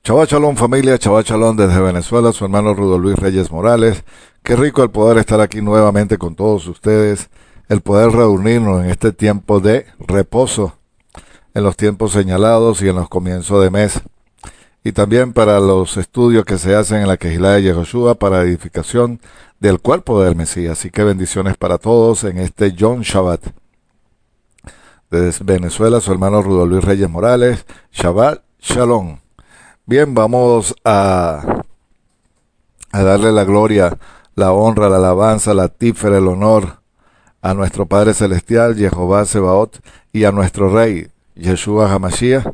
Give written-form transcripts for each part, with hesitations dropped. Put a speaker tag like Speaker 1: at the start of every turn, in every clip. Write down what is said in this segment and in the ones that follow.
Speaker 1: Shabbat Shalom familia, Shabbat Shalom desde Venezuela, su hermano Rudolf Luis Reyes Morales. Qué rico el poder estar aquí nuevamente con todos ustedes, el poder reunirnos en este tiempo de reposo, en los tiempos señalados y en los comienzos de mes. Y también para los estudios que se hacen en la Kehilá de Yehoshua para edificación del cuerpo del Mesías. Así que bendiciones para todos en este Yom Shabbat. Desde Venezuela, su hermano Rudolf Luis Reyes Morales. Shabbat Shalom. Bien, vamos a darle la gloria, la honra, la alabanza, la tífera, el honor a nuestro Padre Celestial, Jehová Sebaot, y a nuestro Rey, Yeshua HaMashiach,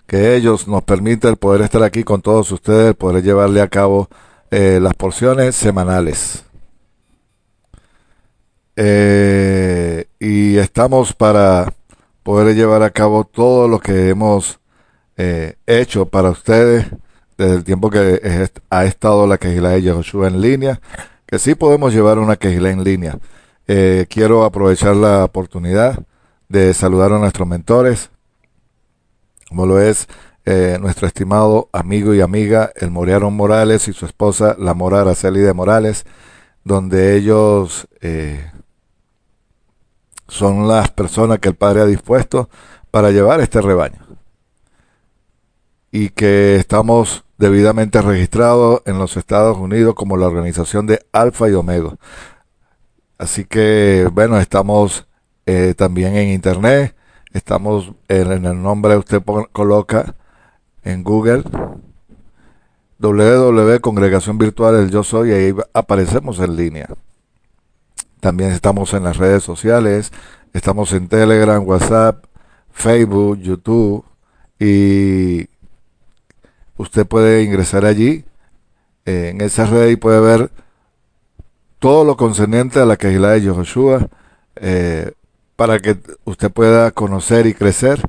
Speaker 1: que ellos nos permiten el poder estar aquí con todos ustedes, el poder llevarle a cabo las porciones semanales. Y estamos para poder llevar a cabo todo lo que hemos hecho para ustedes desde el tiempo que ha estado la Kehilá de Yehoshua en línea, que sí podemos llevar una Kehilá en línea. Quiero aprovechar la oportunidad de saludar a nuestros mentores, como lo es nuestro estimado amigo y amiga el Moriaron Morales y su esposa la Mora Araceli de Morales, donde ellos son las personas que el Padre ha dispuesto para llevar este rebaño, y que estamos debidamente registrados en los Estados Unidos como la organización de Alfa y Omega. Así que, bueno, estamos también en Internet. Estamos en el nombre, usted coloca en Google www Congregación Virtual El Yo Soy, y ahí aparecemos en línea. También estamos en las redes sociales. Estamos en Telegram, WhatsApp, Facebook, YouTube, y usted puede ingresar allí, en esa red, y puede ver todo lo concerniente a la Kehilá de Yehoshua, para que usted pueda conocer y crecer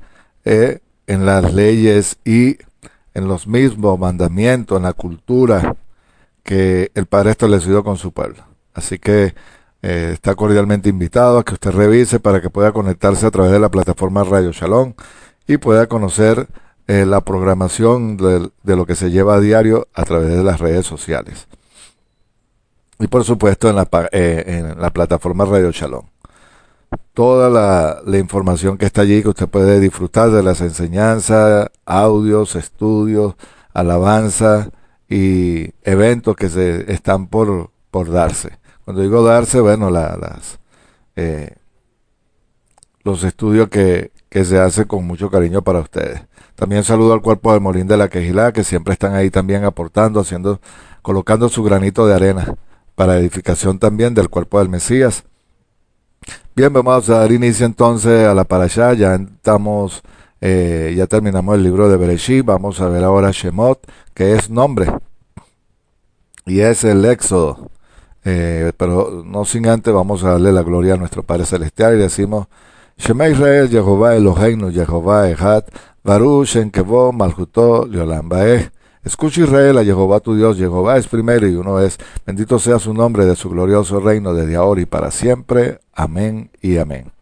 Speaker 1: en las leyes y en los mismos mandamientos, en la cultura que el Padre estableció con su pueblo. Así que está cordialmente invitado a que usted revise para que pueda conectarse a través de la plataforma Radio Shalom y pueda conocer la programación de lo que se lleva a diario a través de las redes sociales. Y por supuesto en la plataforma Radio Shalom. Toda la información que está allí, que usted puede disfrutar de las enseñanzas, audios, estudios, alabanza y eventos que se están por darse. Cuando digo darse, bueno, los estudios que se hacen con mucho cariño para ustedes. También saludo al cuerpo del Molín de la Kehilá, que siempre están ahí también aportando, colocando su granito de arena para edificación también del cuerpo del Mesías. Bien, vamos a dar inicio entonces a la parashá. Ya terminamos el libro de Bereshit. Vamos a ver ahora Shemot, que es nombre, y es el Éxodo. Pero no sin antes vamos a darle la gloria a nuestro Padre Celestial y decimos: Shema Israel, Jehová Eloheinu, Jehová Echad, Baruch Shem Kevod Malchuto Leolam Baeh. Escucha Israel, a Jehová tu Dios, Jehová es primero y uno es. Bendito sea su nombre de su glorioso reino desde ahora y para siempre. Amén y amén.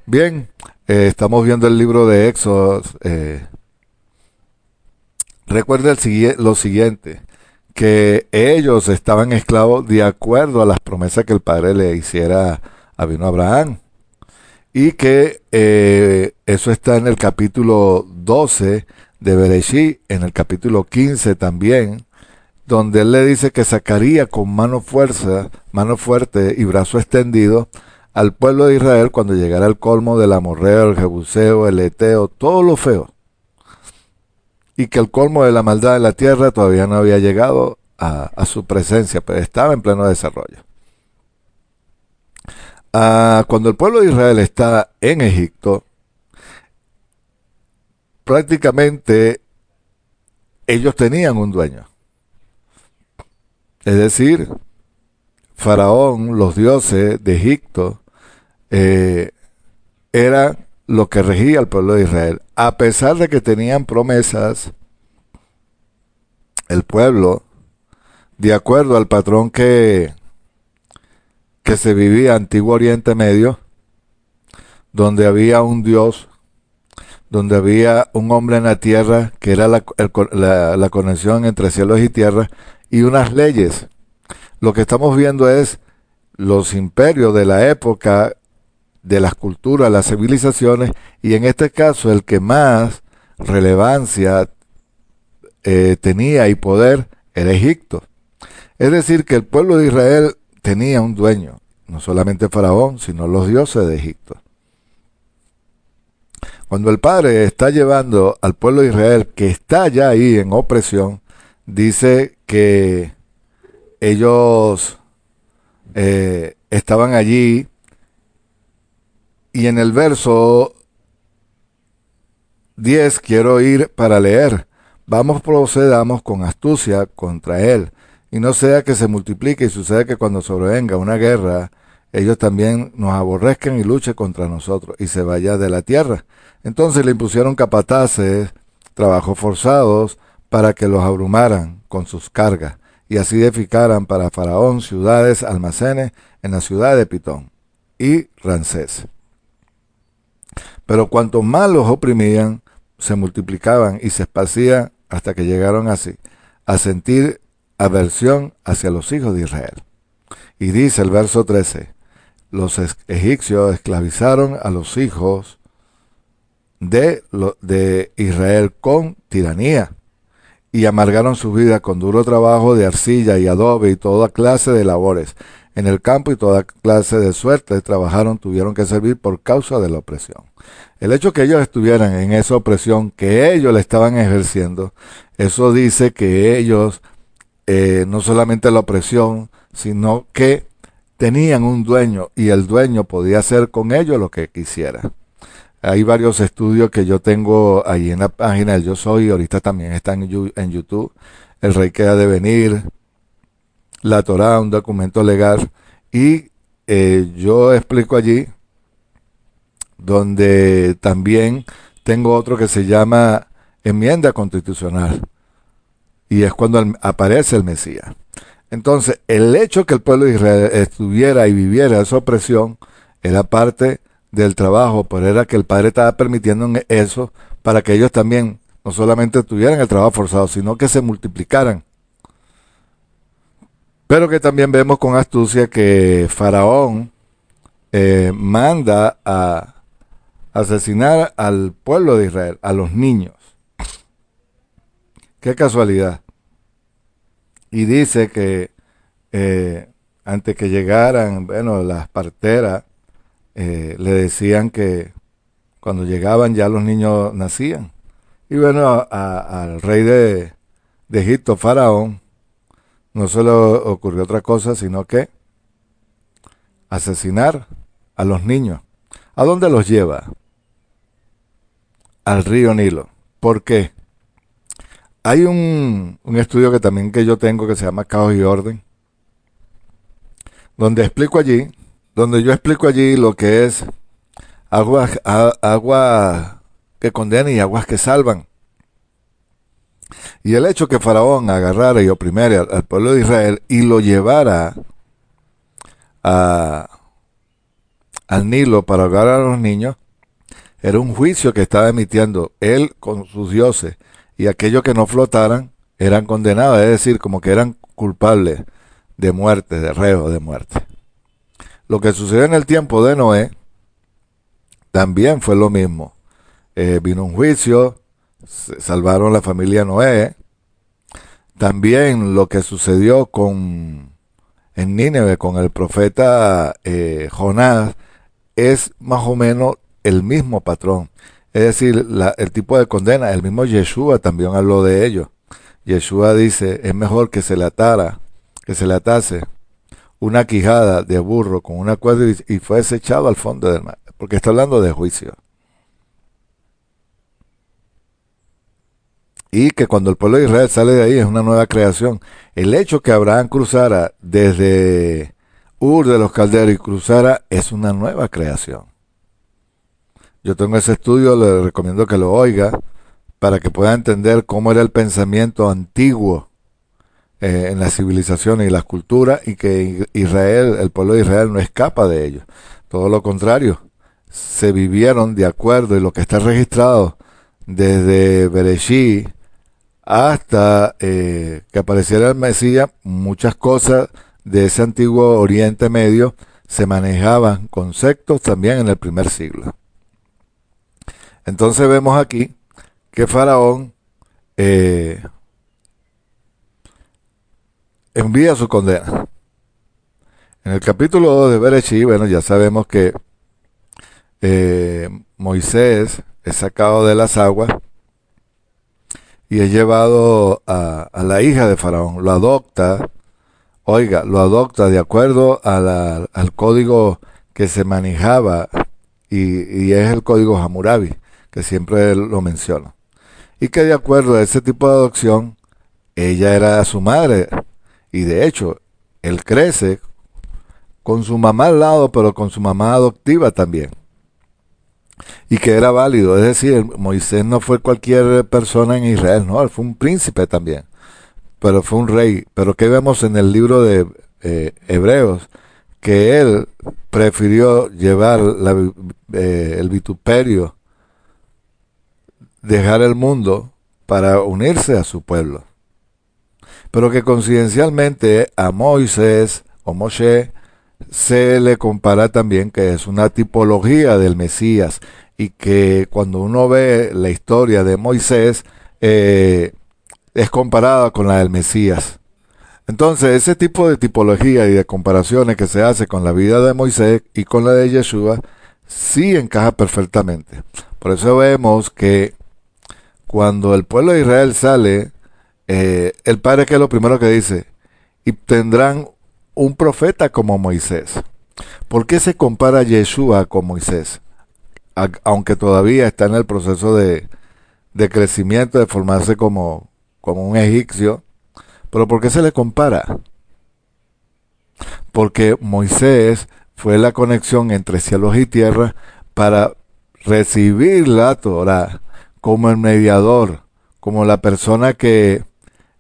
Speaker 1: Bien, estamos viendo el libro de Éxodo. Recuerda lo siguiente, que ellos estaban esclavos de acuerdo a las promesas que el Padre le hiciera a Abraham. Y que eso está en el capítulo 12 de Bereshit, en el capítulo 15 también, donde él le dice que sacaría con mano fuerte y brazo extendido al pueblo de Israel cuando llegara el colmo del amorreo, el jebuseo, el eteo, todo lo feo. Y que el colmo de la maldad de la tierra todavía no había llegado a su presencia, pero estaba en pleno desarrollo. Cuando el pueblo de Israel está en Egipto, prácticamente ellos tenían un dueño. Es decir, Faraón, los dioses de Egipto, era lo que regía al pueblo de Israel. A pesar de que tenían promesas, el pueblo, de acuerdo al patrón que se vivía en Antiguo Oriente Medio, donde había un Dios donde había un hombre en la tierra que era la conexión entre cielos y tierra, y unas leyes. Lo que estamos viendo es los imperios de la época, de las culturas, las civilizaciones, y en este caso el que más relevancia tenía y poder era Egipto. Es decir, que el pueblo de Israel tenía un dueño, no solamente Faraón, sino los dioses de Egipto. Cuando el Padre está llevando al pueblo de Israel, que está ya ahí en opresión, dice que ellos estaban allí, y en el verso 10 quiero ir para leer. Vamos, procedamos con astucia contra él, y no sea que se multiplique y suceda que cuando sobrevenga una guerra, ellos también nos aborrezcan y luchen contra nosotros y se vaya de la tierra. Entonces le impusieron capataces, trabajos forzados, para que los abrumaran con sus cargas, y así edificaran para Faraón ciudades, almacenes en la ciudad de Pitón y Ramsés. Pero cuanto más los oprimían, se multiplicaban y se esparcían hasta que llegaron así a sentir aversión hacia los hijos de Israel. Y dice el verso 13, los egipcios esclavizaron a los hijos de Israel con tiranía, y amargaron su vida con duro trabajo de arcilla y adobe y toda clase de labores en el campo, y toda clase de suerte trabajaron, tuvieron que servir por causa de la opresión. El hecho que ellos estuvieran en esa opresión que ellos le estaban ejerciendo, eso dice que ellos no solamente la opresión, sino que tenían un dueño, y el dueño podía hacer con ellos lo que quisiera. Hay varios estudios que yo tengo ahí en la página del Yo Soy, ahorita también están en YouTube. El Rey que ha de venir, la Torá, un documento legal, y yo explico allí, donde también tengo otro que se llama enmienda constitucional, y es cuando aparece el Mesías. Entonces, el hecho que el pueblo de Israel estuviera y viviera esa opresión era parte del trabajo, pero era que el Padre estaba permitiendo eso para que ellos también no solamente tuvieran el trabajo forzado, sino que se multiplicaran. Pero que también vemos con astucia que Faraón manda a asesinar al pueblo de Israel, a los niños. Qué casualidad. Y dice que antes que llegaran, bueno, las parteras le decían que cuando llegaban ya los niños nacían. Y bueno, al rey de Egipto, Faraón, no se le ocurrió otra cosa sino que asesinar a los niños. ¿A dónde los lleva? Al río Nilo. ¿Por qué? Hay un estudio que también que yo tengo que se llama Caos y Orden, donde yo explico allí lo que es agua que condena y aguas que salvan. Y el hecho que Faraón agarrara y oprimiera al pueblo de Israel y lo llevara al Nilo para ahogar a los niños, era un juicio que estaba emitiendo él con sus dioses, y aquellos que no flotaran eran condenados, es decir, como que eran culpables de muerte, de reo de muerte. Lo que sucedió en el tiempo de Noé también fue lo mismo. Vino un juicio, salvaron la familia Noé. También lo que sucedió en Nínive con el profeta Jonás es más o menos el mismo patrón. Es decir, el tipo de condena, el mismo Yeshua también habló de ello. Yeshua dice, es mejor que se le atase una quijada de burro con una cuerda y fuese echado al fondo del mar, porque está hablando de juicio. Y que cuando el pueblo de Israel sale de ahí es una nueva creación. El hecho que Abraham cruzara desde Ur de los Calderos y cruzara es una nueva creación. Yo tengo ese estudio, le recomiendo que lo oiga para que pueda entender cómo era el pensamiento antiguo en las civilizaciones y las culturas, y que Israel, el pueblo de Israel no escapa de ello. Todo lo contrario, se vivieron de acuerdo, y lo que está registrado desde Bereshit hasta que apareciera el Mesías, muchas cosas de ese antiguo Oriente Medio se manejaban conceptos también en el primer siglo. Entonces vemos aquí que Faraón envía su condena. En el capítulo 2 de Bereshit, bueno, ya sabemos que Moisés es sacado de las aguas y es llevado a la hija de Faraón, lo adopta, oiga, lo adopta de acuerdo al código que se manejaba, y es el código Hammurabi, que siempre lo menciona. Y que de acuerdo a ese tipo de adopción, ella era su madre, y de hecho, él crece con su mamá al lado, pero con su mamá adoptiva también. Y que era válido, es decir, Moisés no fue cualquier persona en Israel, no, él fue un príncipe también, pero fue un rey. Pero que vemos en el libro de Hebreos, que él prefirió llevar el vituperio, dejar el mundo para unirse a su pueblo. Pero que coincidencialmente a Moisés o Moshe se le compara también que es una tipología del Mesías, y que cuando uno ve la historia de Moisés es comparada con la del Mesías. Entonces ese tipo de tipología y de comparaciones que se hace con la vida de Moisés y con la de Yeshua sí encaja perfectamente. Por eso vemos que cuando el pueblo de Israel sale, el Padre, que es lo primero que dice, y tendrán un profeta como Moisés. ¿Por qué se compara a Yeshua con Moisés? Aunque todavía está en el proceso de crecimiento, de formarse como un egipcio. ¿Pero por qué se le compara? Porque Moisés fue la conexión entre cielos y tierra para recibir la Torah como el mediador, como la persona que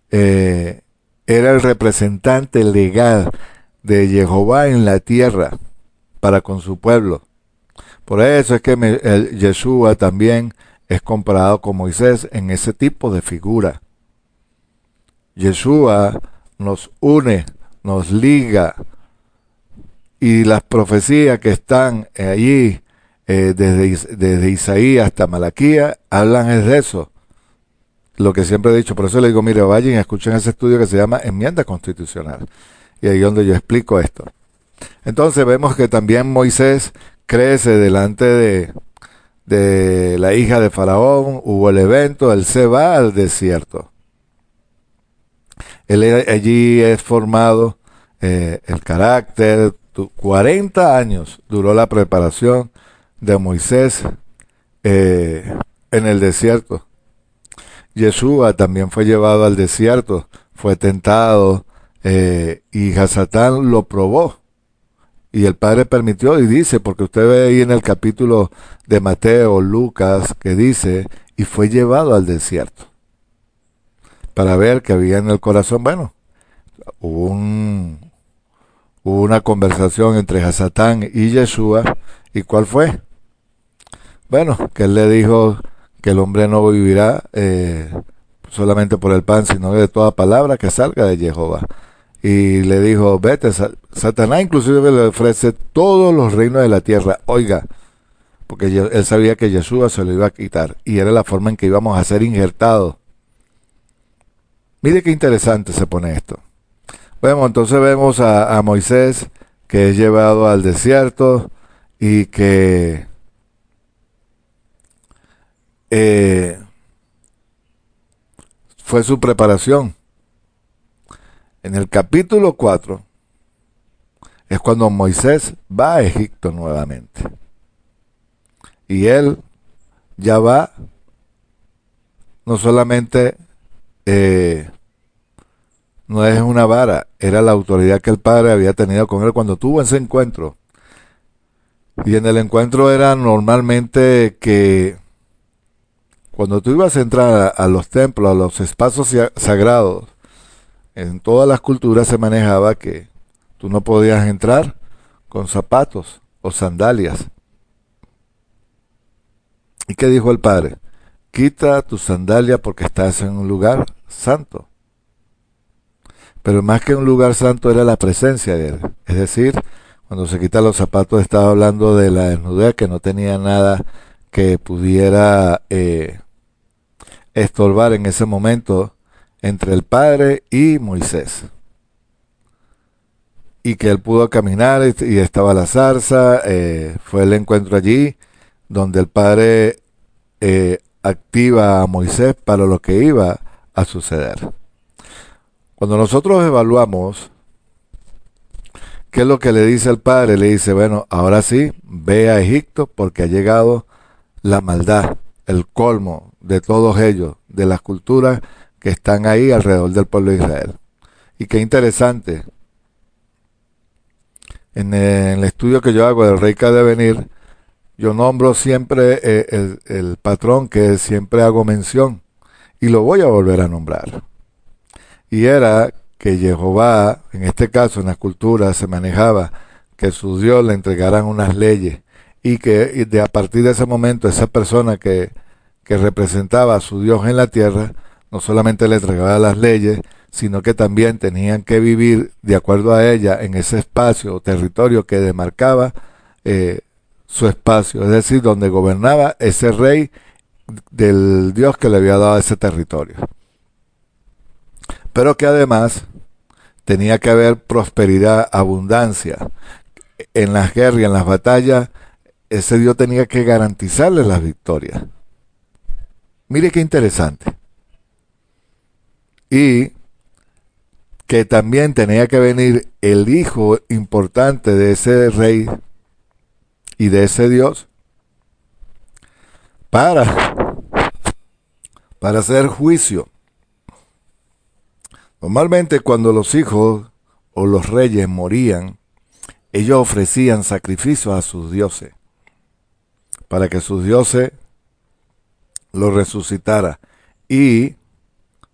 Speaker 1: era el representante legal de Jehová en la tierra para con su pueblo. Por eso es que Yeshua también es comparado con Moisés en ese tipo de figura. Yeshua nos une, nos liga, y las profecías que están allí desde Isaías hasta Malaquía hablan es de eso. Lo que siempre he dicho, por eso le digo, mire, vayan y escuchen ese estudio que se llama Enmienda Constitucional, y ahí es donde yo explico esto. Entonces vemos que también Moisés crece delante de la hija de Faraón, hubo el evento, él se va al desierto. Él allí es formado, el carácter, 40 años duró la preparación de Moisés en el desierto. Yeshua también fue llevado al desierto, fue tentado, y Hasatán lo probó. Y el Padre permitió, y dice, porque usted ve ahí en el capítulo de Mateo, Lucas, que dice, y fue llevado al desierto, para ver qué había en el corazón. Bueno, hubo una conversación entre Hasatán y Yeshua, ¿y cuál fue? Bueno, que él le dijo que el hombre no vivirá solamente por el pan, sino de toda palabra que salga de Jehová. Y le dijo, vete. Satanás inclusive le ofrece todos los reinos de la tierra. Oiga, porque él sabía que Yeshua se lo iba a quitar, y era la forma en que íbamos a ser injertados. Mire qué interesante se pone esto. Bueno, entonces vemos a Moisés, que es llevado al desierto, y que fue su preparación. En el capítulo 4 es cuando Moisés va a Egipto nuevamente. Y él ya va, no solamente, no es una vara, era la autoridad que el Padre había tenido con él cuando tuvo ese encuentro. Y en el encuentro era normalmente que cuando tú ibas a entrar a los templos, a los espacios sagrados, en todas las culturas se manejaba que tú no podías entrar con zapatos o sandalias. ¿Y qué dijo el padre? Quita tu sandalia porque estás en un lugar santo. Pero más que un lugar santo era la presencia de él. Es decir, cuando se quita los zapatos estaba hablando de la desnudez, que no tenía nada que pudiera estorbar en ese momento entre el Padre y Moisés. Y que él pudo caminar y estaba la zarza, fue el encuentro allí donde el Padre activa a Moisés para lo que iba a suceder. Cuando nosotros evaluamos qué es lo que le dice el Padre, le dice, bueno, ahora sí, ve a Egipto porque ha llegado la maldad, el colmo de todos ellos, de las culturas que están ahí alrededor del pueblo de Israel. Y qué interesante, en el estudio que yo hago del Rey que ha de venir, yo nombro siempre el patrón que siempre hago mención y lo voy a volver a nombrar. Y era que Jehová, en este caso en las culturas, se manejaba que su Dios le entregaran unas leyes y que a partir de ese momento esa persona que representaba a su Dios en la tierra, no solamente le entregaba las leyes, sino que también tenían que vivir de acuerdo a ella en ese espacio o territorio que demarcaba su espacio, es decir, donde gobernaba ese rey del Dios que le había dado ese territorio. Pero que además tenía que haber prosperidad, abundancia. En las guerras y en las batallas, ese Dios tenía que garantizarles las victorias. Mire qué interesante. Y que también tenía que venir el hijo importante de ese rey y de ese Dios para hacer juicio. Normalmente cuando los hijos o los reyes morían, ellos ofrecían sacrificios a sus dioses para que sus dioses los resucitara y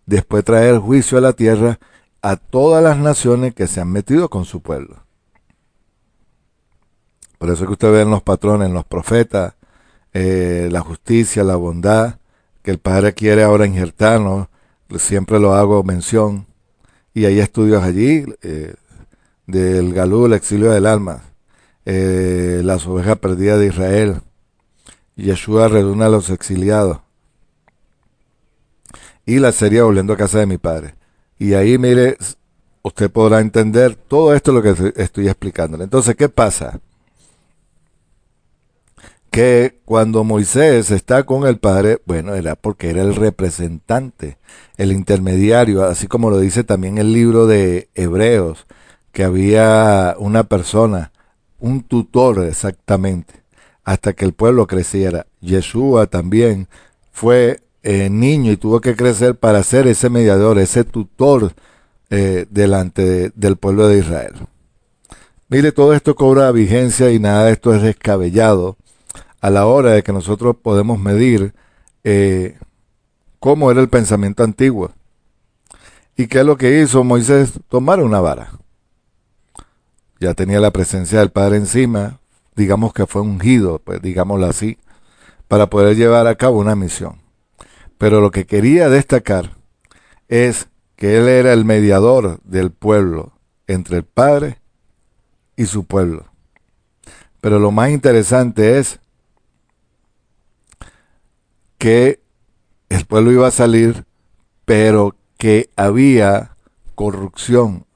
Speaker 1: después traer juicio a la tierra a todas las naciones que se han metido con su pueblo. Por eso que usted ve en los patrones, en los profetas, la justicia, la bondad, que el Padre quiere ahora injertarnos, siempre lo hago mención, y hay estudios allí, del Galú, el exilio del alma, las ovejas perdidas de Israel, Yeshua reúne a los exiliados, y la serie Volviendo a casa de mi padre. Y ahí, mire, usted podrá entender todo esto lo que estoy explicando. Entonces, ¿qué pasa? Que cuando Moisés está con el Padre, bueno, era porque era el representante, el intermediario, así como lo dice también el libro de Hebreos, que había una persona, un tutor exactamente, hasta que el pueblo creciera. Yeshua también fue niño y tuvo que crecer para ser ese mediador, ese tutor delante del pueblo de Israel. Mire, todo esto cobra vigencia y nada de esto es descabellado a la hora de que nosotros podemos medir cómo era el pensamiento antiguo. ¿Y qué es lo que hizo Moisés? Tomar una vara. Ya tenía la presencia del Padre encima, digamos que fue ungido, pues digámoslo así, para poder llevar a cabo una misión. Pero lo que quería destacar es que él era el mediador del pueblo entre el Padre y su pueblo. Pero lo más interesante es que el pueblo iba a salir, pero que había corrupción.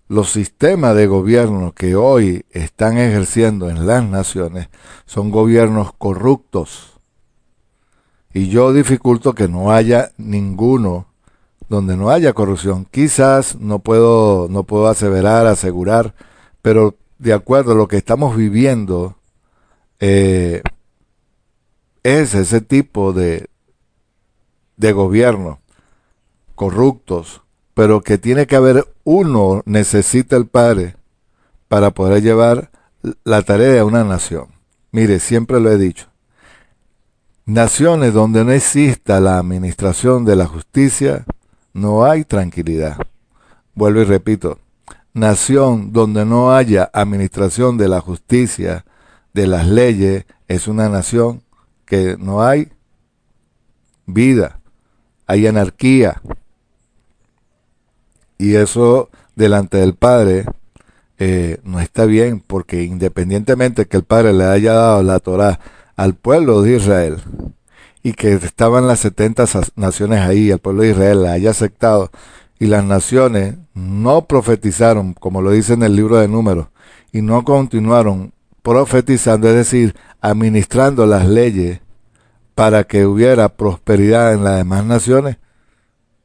Speaker 1: Los sistemas de gobierno que hoy están ejerciendo en las naciones son gobiernos corruptos. Y yo dificulto que no haya ninguno donde no haya corrupción. Quizás no puedo asegurar, pero de acuerdo a lo que estamos viviendo, es ese tipo de gobierno corruptos, pero que tiene que haber uno, necesita el Padre para poder llevar la tarea de una nación. Mire, siempre lo he dicho, naciones donde no exista la administración de la justicia, no hay tranquilidad. Vuelvo y repito, nación donde no haya administración de la justicia, de las leyes, es una nación que no hay vida, hay anarquía. Y eso delante del Padre no está bien, porque independientemente que el Padre le haya dado la Torá al pueblo de Israel y que estaban las 70 naciones ahí, el pueblo de Israel la haya aceptado y las naciones no profetizaron, como lo dice en el libro de Números, y no continuaron profetizando, es decir, administrando las leyes para que hubiera prosperidad en las demás naciones,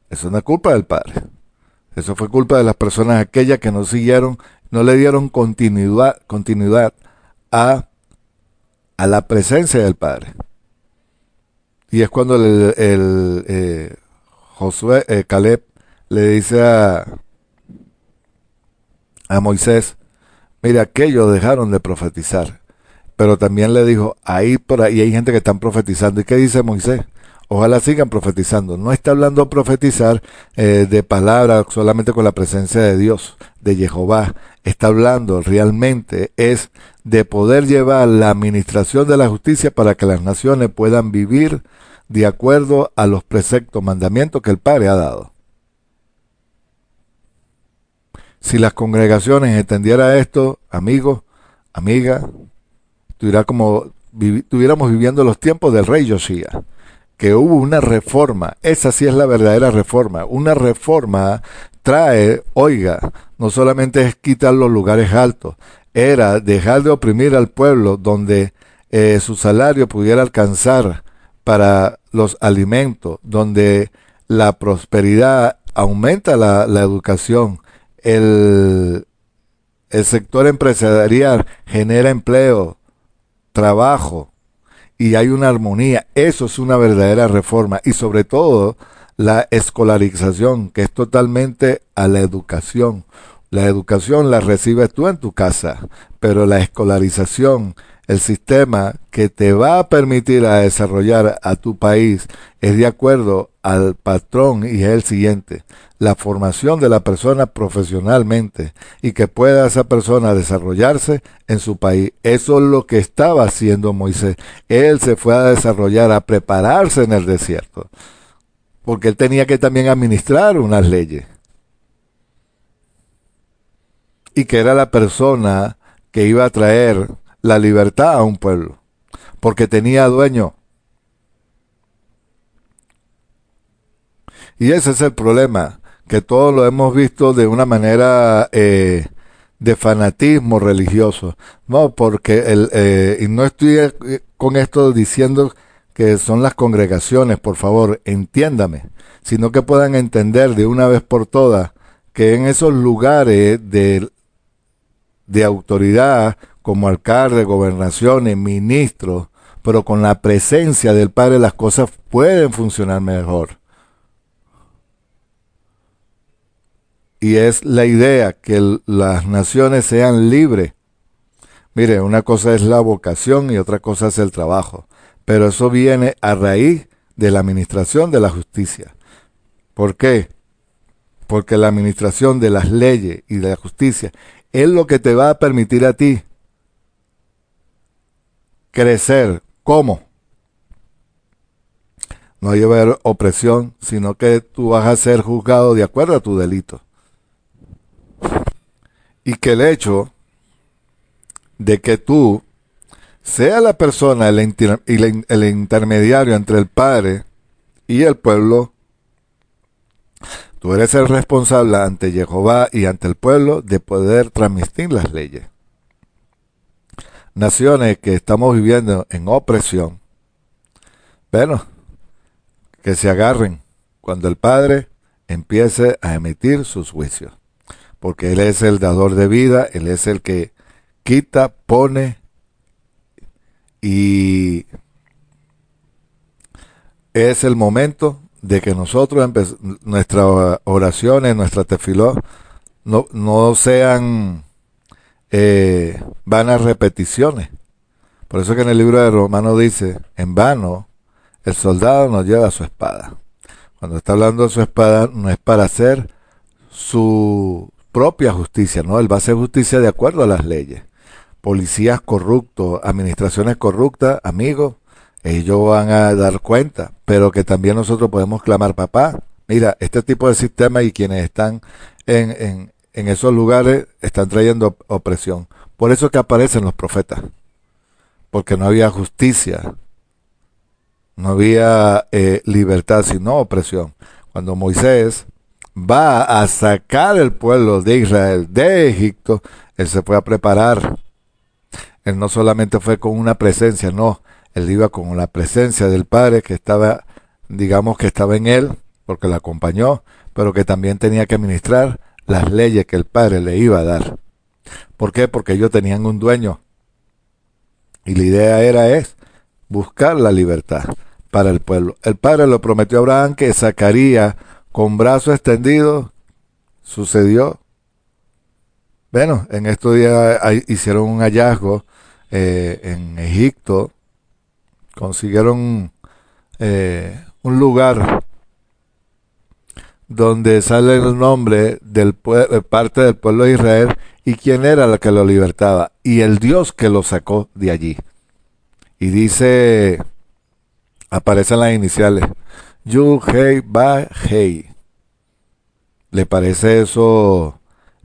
Speaker 1: eso no es culpa del Padre. Eso fue culpa de las personas aquellas que no siguieron, no le dieron continuidad a la presencia del Padre. Y es cuando Caleb le dice a Moisés, mira, aquellos dejaron de profetizar. Pero también le dijo, ahí por ahí hay gente que están profetizando. ¿Y qué dice Moisés? Ojalá sigan profetizando. No está hablando profetizar de palabras solamente con la presencia de Dios, de Jehová. Está hablando realmente es de poder llevar la administración de la justicia para que las naciones puedan vivir de acuerdo a los preceptos, mandamientos que el Padre ha dado. Si las congregaciones entendieran esto, amigos, amigas, estuviéramos viviendo los tiempos del rey Josías, que hubo una reforma. Esa sí es la verdadera reforma. Una reforma trae, oiga, no solamente es quitar los lugares altos, era dejar de oprimir al pueblo donde su salario pudiera alcanzar para los alimentos, donde la prosperidad aumenta la educación, el sector empresarial genera empleo, trabajo, y hay una armonía. Eso es una verdadera reforma. Y sobre todo la escolarización, que es totalmente a la educación. La educación la recibes tú en tu casa, pero la escolarización, el sistema que te va a permitir a desarrollar a tu país, es de acuerdo al patrón y es el siguiente: la formación de la persona profesionalmente y que pueda esa persona desarrollarse en su país. Eso es lo que estaba haciendo Moisés. Él se fue a desarrollar, a prepararse en el desierto, porque él tenía que también administrar unas leyes. Y que era la persona que iba a traer la libertad a un pueblo, porque tenía dueño. Y ese es el problema, que todos lo hemos visto de una manera de fanatismo religioso. No, porque y no estoy con esto diciendo que son las congregaciones, por favor, entiéndame, sino que puedan entender de una vez por todas que en esos lugares de autoridad, como alcalde, gobernaciones, ministros, pero con la presencia del Padre las cosas pueden funcionar mejor. Y es la idea que las naciones sean libres. Mire, una cosa es la vocación y otra cosa es el trabajo, pero eso viene a raíz de la administración de la justicia. ¿Por qué? Porque la administración de las leyes y de la justicia es lo que te va a permitir a ti crecer. ¿Cómo? No llevar opresión, sino que tú vas a ser juzgado de acuerdo a tu delito. Y que el hecho de que tú seas la persona, el intermediario entre el Padre y el pueblo, tú eres el responsable ante Jehová y ante el pueblo de poder transmitir las leyes. Naciones que estamos viviendo en opresión, bueno, que se agarren cuando el Padre empiece a emitir sus juicios, porque Él es el dador de vida, Él es el que quita, pone, y es el momento de que nosotros nuestras oraciones, nuestras tefilot, no sean vanas repeticiones. Por eso que en el libro de Romanos dice, en vano el soldado no lleva su espada. Cuando está hablando de su espada, no es para hacer su propia justicia, no, él va a hacer justicia de acuerdo a las leyes. Policías corruptos, administraciones corruptas, amigos, Ellos van a dar cuenta, pero que también nosotros podemos clamar, papá, mira, este tipo de sistema y quienes están en esos lugares están trayendo opresión. Por eso que aparecen los profetas, porque no había justicia, no había libertad, sino opresión. Cuando Moisés va a sacar el pueblo de Israel de Egipto, él se fue a preparar. Él no solamente fue con una presencia, no, él iba con la presencia del Padre que estaba, digamos que estaba en él, porque lo acompañó, pero que también tenía que administrar las leyes que el Padre le iba a dar. ¿Por qué? Porque ellos tenían un dueño. Y la idea es buscar la libertad para el pueblo. El Padre lo prometió a Abraham que sacaría con brazo extendido. Sucedió. Bueno, en estos días hicieron un hallazgo en Egipto. Consiguieron un lugar donde sale el nombre del parte del pueblo de Israel y quién era el que lo libertaba y el Dios que lo sacó de allí. Y dice, aparecen las iniciales, Yud, Hei, Ba, Hei. ¿Le parece eso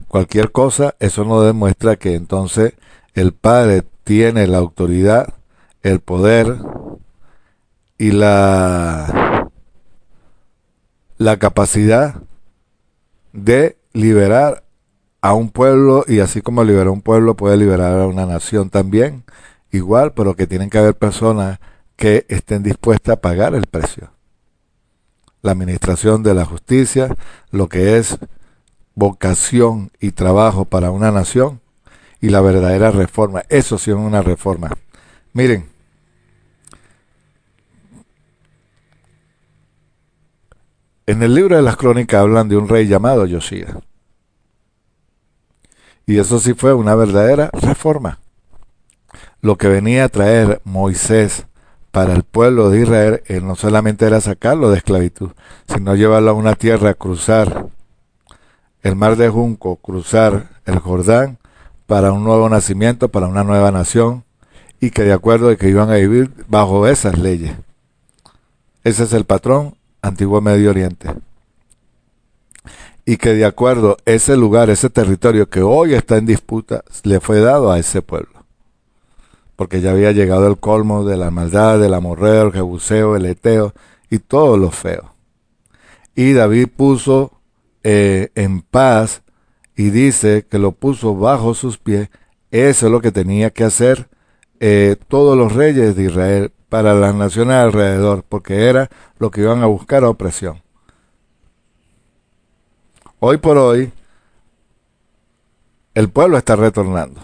Speaker 1: cualquier cosa? Eso no demuestra que entonces el Padre tiene la autoridad, el poder y la capacidad de liberar a un pueblo, y así como liberó a un pueblo puede liberar a una nación también, igual, pero que tienen que haber personas que estén dispuestas a pagar el precio. La administración de la justicia, lo que es vocación y trabajo para una nación, y la verdadera reforma. Eso sí es una reforma. Miren, en el libro de las crónicas hablan de un rey llamado Josías. Y eso sí fue una verdadera reforma. Lo que venía a traer Moisés para el pueblo de Israel no solamente era sacarlo de esclavitud, sino llevarlo a una tierra, cruzar el mar de Junco, cruzar el Jordán para un nuevo nacimiento, para una nueva nación, y que de acuerdo a que iban a vivir bajo esas leyes. Ese es el patrón antiguo Medio Oriente. Y que de acuerdo a ese lugar, ese territorio que hoy está en disputa, le fue dado a ese pueblo. Porque ya había llegado el colmo de la maldad, del amorreo, el jebuseo, el eteo y todos los feos. Y David puso en paz y dice que lo puso bajo sus pies. Eso es lo que tenía que hacer todos los reyes de Israel para las naciones alrededor, porque era lo que iban a buscar a opresión. Hoy por hoy, el pueblo está retornando.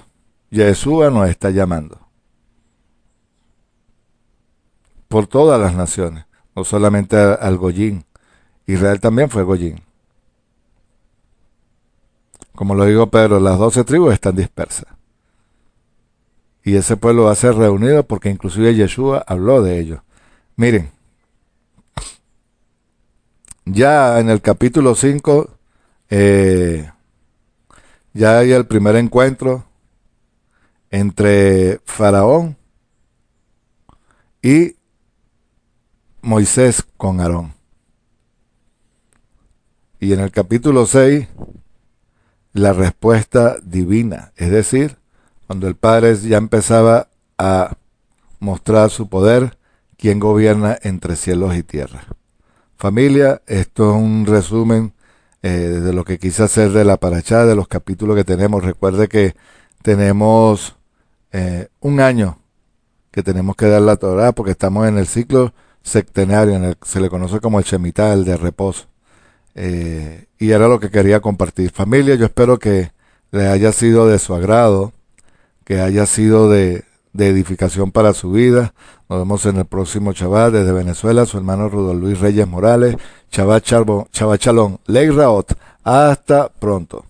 Speaker 1: Yeshua nos está llamando. Por todas las naciones, no solamente al Goyín. Israel también fue Goyín. Como lo digo Pedro, las 12 tribus están dispersas. Y ese pueblo va a ser reunido porque inclusive Yeshua habló de ello. Miren, ya en el capítulo 5, ya hay el primer encuentro entre Faraón y Moisés con Aarón. Y en el capítulo 6, la respuesta divina, es decir, cuando el Padre ya empezaba a mostrar su poder, quien gobierna entre cielos y tierra. Familia, esto es un resumen de lo que quise hacer de la parashá, de los capítulos que tenemos. Recuerde que tenemos un año que tenemos que dar la Torah porque estamos en el ciclo septenario, se le conoce como el Shemitah, el de reposo. Y era lo que quería compartir. Familia, yo espero que les haya sido de su agrado, que haya sido de edificación para su vida. Nos vemos en el próximo Shabbat desde Venezuela, su hermano Rudolf Luis Reyes Morales. Shabbat Shalom, Ley Raot. Hasta pronto.